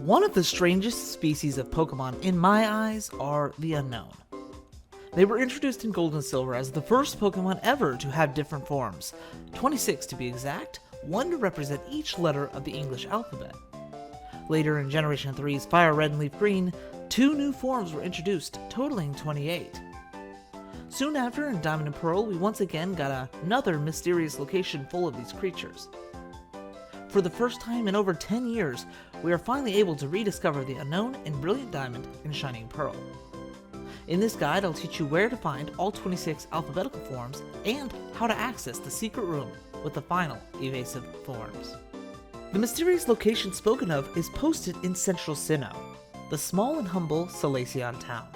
One of the strangest species of Pokemon in my eyes are the Unknown. They were introduced in Gold and Silver as the first Pokemon ever to have different forms, 26 to be exact, one to represent each letter of the English alphabet. Later in Generation 3's Fire Red and Leaf Green, 2 new forms were introduced, totaling 28. Soon after, in Diamond and Pearl, we once again got another mysterious location full of these creatures. For the first time in over 10 years, we are finally able to rediscover the Unknown in Brilliant Diamond and Shining Pearl. In this guide, I'll teach you where to find all 26 alphabetical forms and how to access the secret room with the final evasive forms. The mysterious location spoken of is posted in Central Sinnoh, the small and humble Solaceon town.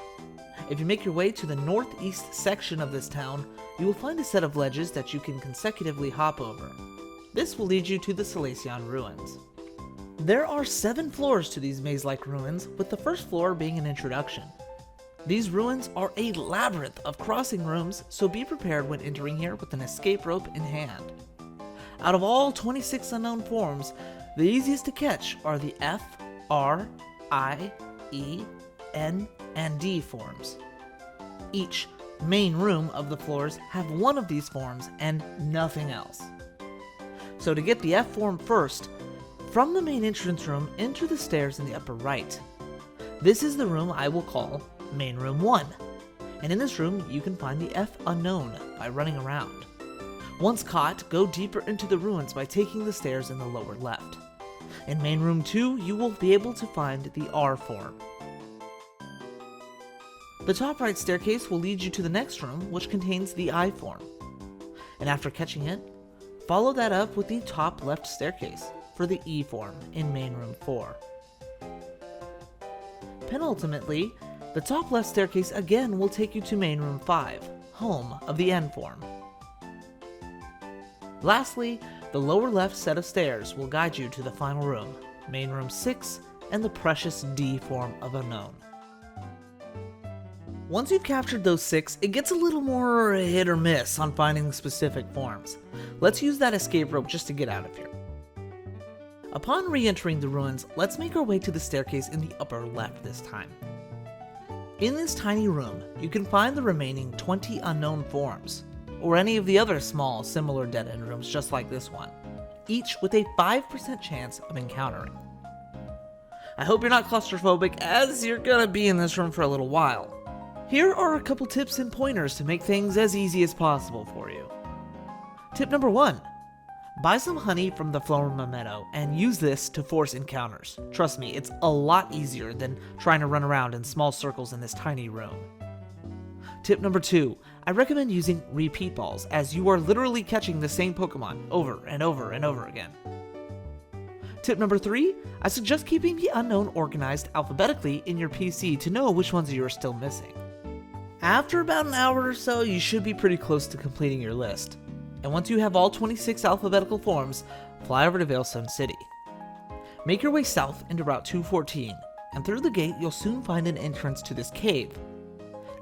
If you make your way to the northeast section of this town, you will find a set of ledges that you can consecutively hop over. This will lead you to the Solaceon ruins. There are 7 floors to these maze-like ruins, with the first floor being an introduction. These ruins are a labyrinth of crossing rooms, so be prepared when entering here with an escape rope in hand. Out of all 26 unknown forms, the easiest to catch are the F, R, I, E, N, and D forms. Each main room of the floors have one of these forms and nothing else. So to get the F form first, from the main entrance room, enter the stairs in the upper right. This is the room I will call Main Room 1, and in this room you can find the F Unknown by running around. Once caught, go deeper into the ruins by taking the stairs in the lower left. In Main Room 2, you will be able to find the R form. The top right staircase will lead you to the next room, which contains the I form. And after catching it, follow that up with the top left staircase for the E form in Main Room 4. Penultimately, the top left staircase again will take you to Main Room 5, home of the N form. Lastly, the lower left set of stairs will guide you to the final room, Main Room 6, and the precious D form of Unknown. Once you've captured those 6, it gets a little more hit or miss on finding specific forms. Let's use that escape rope just to get out of here. Upon re-entering the ruins, let's make our way to the staircase in the upper left this time. In this tiny room, you can find the remaining 20 unknown forms, or any of the other small, similar dead-end rooms just like this one, each with a 5% chance of encountering. I hope you're not claustrophobic, as you're gonna be in this room for a little while. Here are a couple tips and pointers to make things as easy as possible for you. Tip number 1. Buy some honey from the Floroma Meadow and use this to force encounters. Trust me, it's a lot easier than trying to run around in small circles in this tiny room. Tip number 2. I recommend using repeat balls, as you are literally catching the same Pokemon over and over and over again. Tip number 3. I suggest keeping the Unknown organized alphabetically in your PC to know which ones you are still missing. After about an hour or so, you should be pretty close to completing your list. And once you have all 26 alphabetical forms, fly over to Veilstone City. Make your way south into Route 214, and through the gate you'll soon find an entrance to this cave.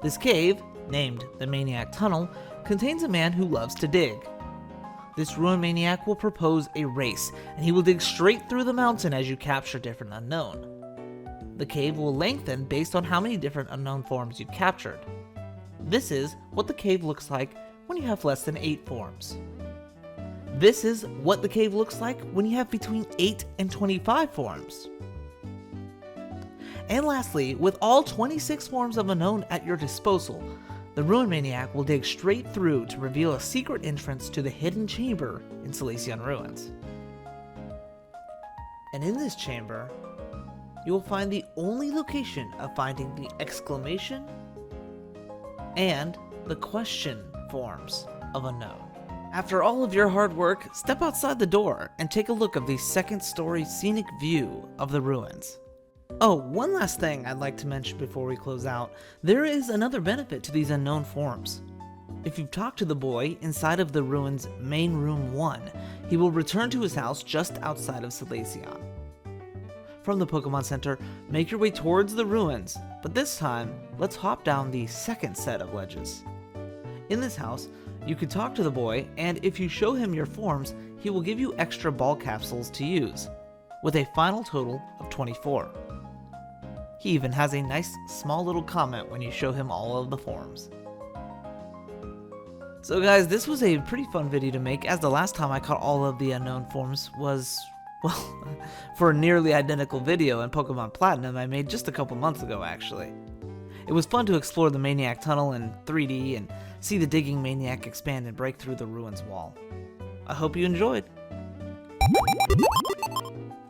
This cave, named the Maniac Tunnel, contains a man who loves to dig. This ruin maniac will propose a race, and he will dig straight through the mountain as you capture different unknown. The cave will lengthen based on how many different unknown forms you've captured. This is what the cave looks like when you have less than 8 forms. This is what the cave looks like when you have between 8 and 25 forms. And lastly, with all 26 forms of Unknown at your disposal, the Ruin Maniac will dig straight through to reveal a secret entrance to the hidden chamber in Solaceon Ruins. And in this chamber, you will find the only location of finding the exclamation and the question forms of Unknown. After all of your hard work, step outside the door and take a look of the second-story scenic view of the ruins. Oh, one last thing I'd like to mention before we close out. There is another benefit to these unknown forms. If you've talked to the boy inside of the ruins' Main Room 1, he will return to his house just outside of Solaceon. From the Pokemon Center, make your way towards the ruins, but this time, let's hop down the second set of ledges. In this house, you can talk to the boy, and if you show him your forms, he will give you extra ball capsules to use. with a final total of 24. He even has a nice small little comment when you show him all of the forms. So guys, this was a pretty fun video to make, as the last time I caught all of the unknown forms was, well, for a nearly identical video in Pokemon Platinum I made just a couple months ago actually. It was fun to explore the Maniac Tunnel in 3D and see the Digging Maniac expand and break through the ruins wall. I hope you enjoyed!